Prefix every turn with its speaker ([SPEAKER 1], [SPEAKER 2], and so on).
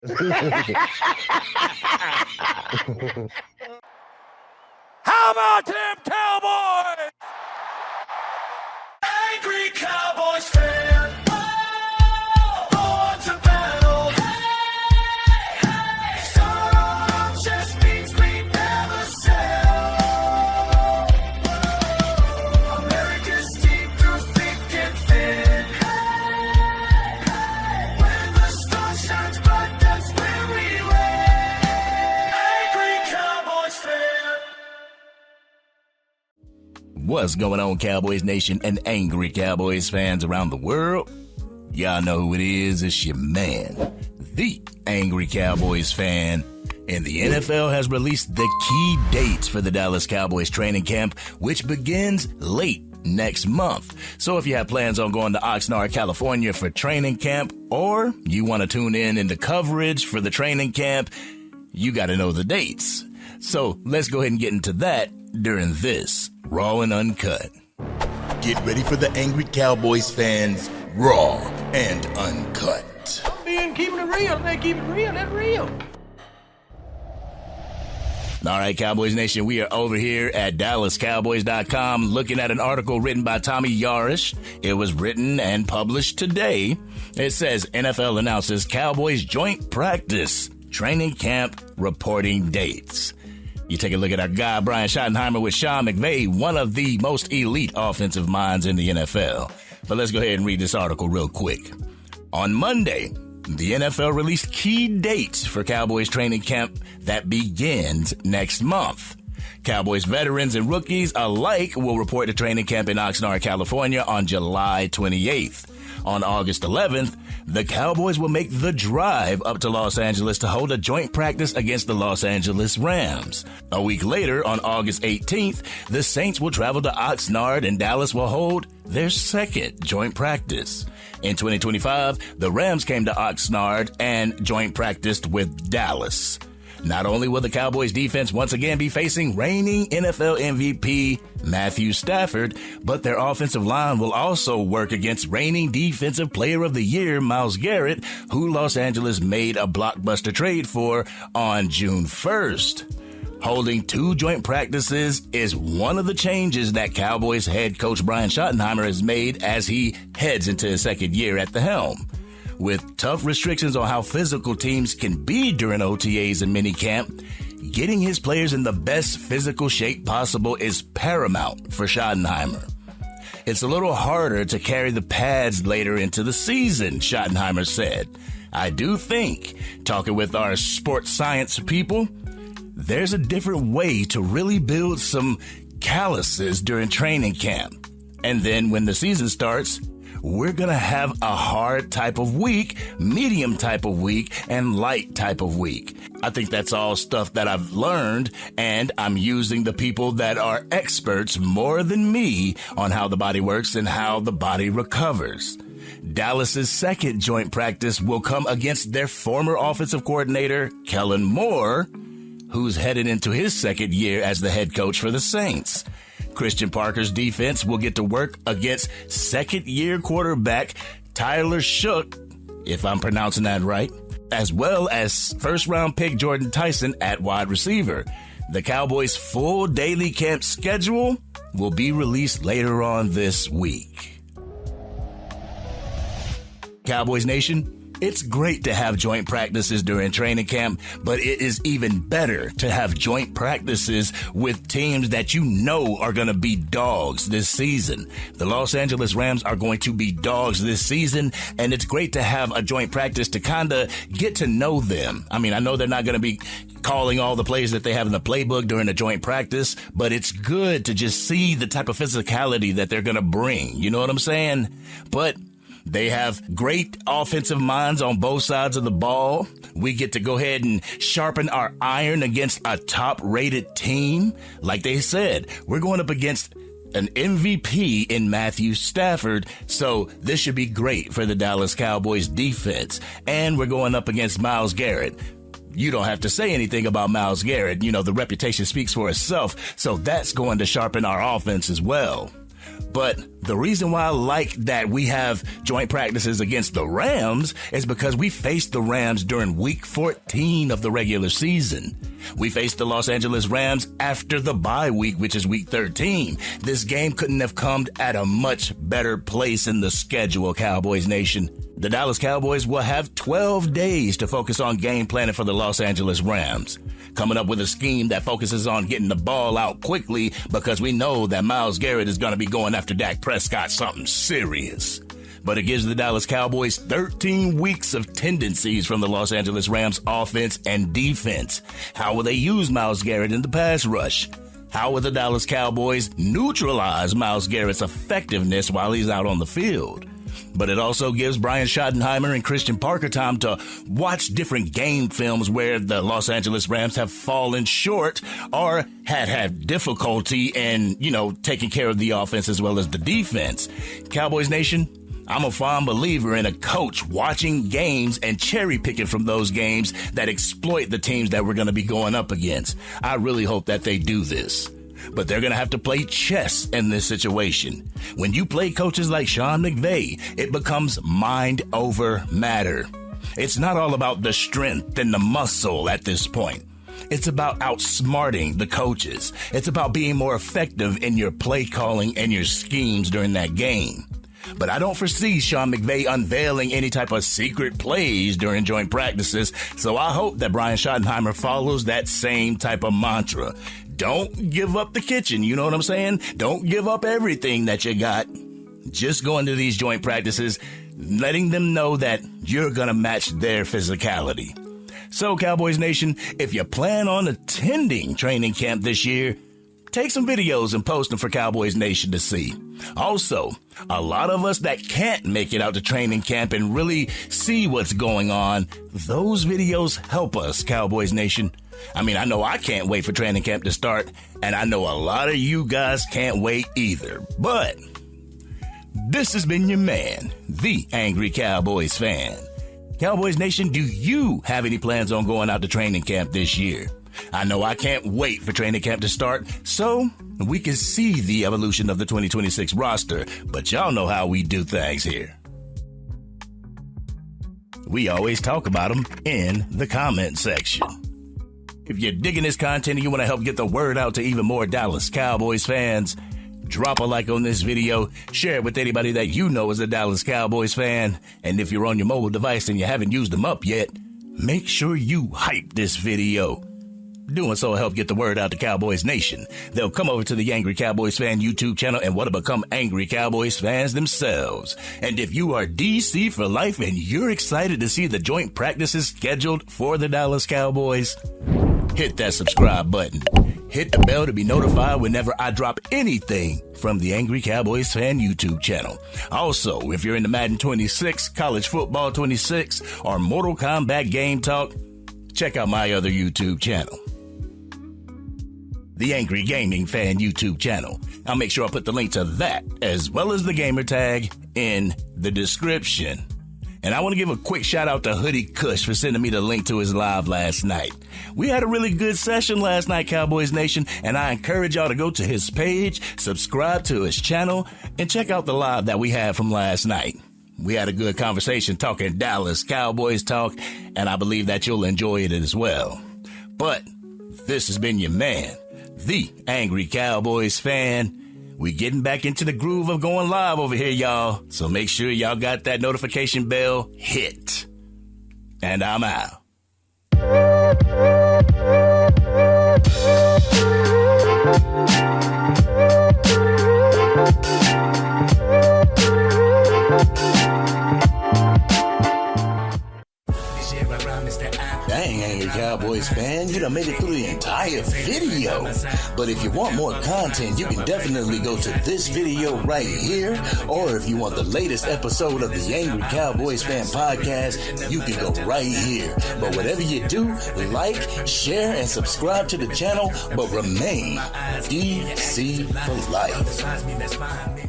[SPEAKER 1] How about them Cowboys? Angry Cowboys fan. Born to battle. Some just means we never sell. America's team through thick and thin. When the sun shines bright, that's where we win. Angry Cowboys fan.
[SPEAKER 2] What's going on, Cowboys Nation and Angry Cowboys fans around the world? Y'all know who it is. It's your man, the Angry Cowboys Fan. And the NFL has released the key dates for the Dallas Cowboys training camp, which begins late next month. So if you have plans on going to Oxnard, California for training camp, or you want to tune in the coverage for the training camp, you got to know the dates. So let's go ahead and get into that during this Raw and Uncut. Get ready for the Angry Cowboys fans, Raw and Uncut.
[SPEAKER 3] I'm being keeping it real. They keep it real. That's real.
[SPEAKER 2] All right, Cowboys Nation, we are over here at DallasCowboys.com looking at an article written by Tommy Yarish. It was written and published today. It says NFL announces Cowboys joint practice, training camp reporting dates. You take a look at our guy, Brian Schottenheimer, with Sean McVay, one of the most elite offensive minds in the NFL. But let's go ahead and read this article real quick. On Monday, the NFL released key dates for Cowboys training camp that begins next month. Cowboys veterans and rookies alike will report to training camp in Oxnard, California on July 28th. On August 11th, the Cowboys will make the drive up to Los Angeles to hold a joint practice against the Los Angeles Rams. A week later, on August 18th, the Saints will travel to Oxnard and Dallas will hold their second joint practice. In 2025, the Rams came to Oxnard and joint practiced with Dallas. Not only will the Cowboys defense once again be facing reigning NFL MVP Matthew Stafford, but their offensive line will also work against reigning Defensive Player of the Year Myles Garrett, who Los Angeles made a blockbuster trade for on June 1st. Holding two joint practices is one of the changes that Cowboys head coach Brian Schottenheimer has made as he heads into his second year at the helm. With tough restrictions on how physical teams can be during OTAs and minicamp, getting his players in the best physical shape possible is paramount for Schottenheimer. It's a little harder to carry the pads later into the season, Schottenheimer said. I do think, talking with our sports science people, there's a different way to really build some calluses during training camp. And then when the season starts, we're going to have a hard type of week, medium type of week, and light type of week. I think that's all stuff that I've learned, and I'm using the people that are experts more than me on how the body works and how the body recovers. Dallas's second joint practice will come against their former offensive coordinator, Kellen Moore, who's headed into his second year as the head coach for the Saints. Christian Parker's defense will get to work against second-year quarterback Tyler Shook, if I'm pronouncing that right, as well as first-round pick Jordan Tyson at wide receiver. The Cowboys' full daily camp schedule will be released later on this week. Cowboys Nation, it's great to have joint practices during training camp, but it is even better to have joint practices with teams that you know are going to be dogs this season. The Los Angeles Rams are going to be dogs this season, and it's great to have a joint practice to kind of get to know them. I mean, I know they're not going to be calling all the plays that they have in the playbook during the joint practice, but it's good to just see the type of physicality that they're going to bring. You know what I'm saying? But they have great offensive minds on both sides of the ball. We get to go ahead and sharpen our iron against a top-rated team. Like they said, we're going up against an MVP in Matthew Stafford, so this should be great for the Dallas Cowboys defense. And we're going up against Myles Garrett. You don't have to say anything about Myles Garrett. You know, the reputation speaks for itself, so that's going to sharpen our offense as well. But the reason why I like that we have joint practices against the Rams is because we faced the Rams during week 14 of the regular season. We faced the Los Angeles Rams after the bye week, which is week 13. This game couldn't have come at a much better place in the schedule, Cowboys Nation. The Dallas Cowboys will have 12 days to focus on game planning for the Los Angeles Rams, coming up with a scheme that focuses on getting the ball out quickly because we know that Myles Garrett is going to be going after Dak Prescott something serious. But it gives the Dallas Cowboys 13 weeks of tendencies from the Los Angeles Rams offense and defense. How will they use Myles Garrett in the pass rush? How will the Dallas Cowboys neutralize Myles Garrett's effectiveness while he's out on the field? But it also gives Brian Schottenheimer and Christian Parker time to watch different game films where the Los Angeles Rams have fallen short or had difficulty in, taking care of the offense as well as the defense. Cowboys Nation, I'm a fond believer in a coach watching games and cherry picking from those games that exploit the teams that we're going to be going up against. I really hope that they do this. But they're going to have to play chess in this situation. When you play coaches like Sean McVay, it becomes mind over matter. It's not all about the strength and the muscle at this point. It's about outsmarting the coaches. It's about being more effective in your play calling and your schemes during that game. But I don't foresee Sean McVay unveiling any type of secret plays during joint practices, so I hope that Brian Schottenheimer follows that same type of mantra. Don't give up the kitchen, you know what I'm saying? Don't give up everything that you got. Just go into these joint practices, letting them know that you're going to match their physicality. So, Cowboys Nation, if you plan on attending training camp this year, take some videos and post them for Cowboys Nation to see. Also, a lot of us that can't make it out to training camp and really see what's going on, those videos help us, Cowboys Nation. I mean, I know I can't wait for training camp to start, and I know a lot of you guys can't wait either. But this has been your man, the Angry Cowboys Fan. Cowboys Nation, do you have any plans on going out to training camp this year? I know I can't wait for training camp to start, so we can see the evolution of the 2026 roster, but y'all know how we do things here. We always talk about them in the comment section. If you're digging this content and you want to help get the word out to even more Dallas Cowboys fans, drop a like on this video, share it with anybody that you know is a Dallas Cowboys fan, and if you're on your mobile device and you haven't used them up yet, make sure you hype this video. Doing so will help get the word out to Cowboys Nation. They'll come over to the Angry Cowboys Fan YouTube channel and want to become Angry Cowboys fans themselves. And if you are DC for life and you're excited to see the joint practices scheduled for the Dallas Cowboys, hit that subscribe button. Hit the bell to be notified whenever I drop anything from the Angry Cowboys Fan YouTube channel. Also, if you're into Madden 26, College Football 26, or Mortal Kombat Game Talk, check out my other YouTube channel, the Angry Gaming Fan YouTube channel. I'll make sure I put the link to that as well as the gamer tag in the description. And I want to give a quick shout out to Hoodie Kush for sending me the link to his live last night. We had a really good session last night, Cowboys Nation, and I encourage y'all to go to his page, subscribe to his channel, and check out the live that we had from last night. We had a good conversation talking Dallas Cowboys talk, and I believe that you'll enjoy it as well. But this has been your man, the Angry Cowboys Fan. We getting back into the groove of going live over here, y'all. So make sure y'all got that notification bell hit. And I'm out. Dang, Angry Cowboys fan, you done made it through the entire video. But if you want more content, you can definitely go to this video right here. Or if you want the latest episode of the Angry Cowboys Fan podcast, you can go right here. But whatever you do, like, share, and subscribe to the channel, but remain DC for life.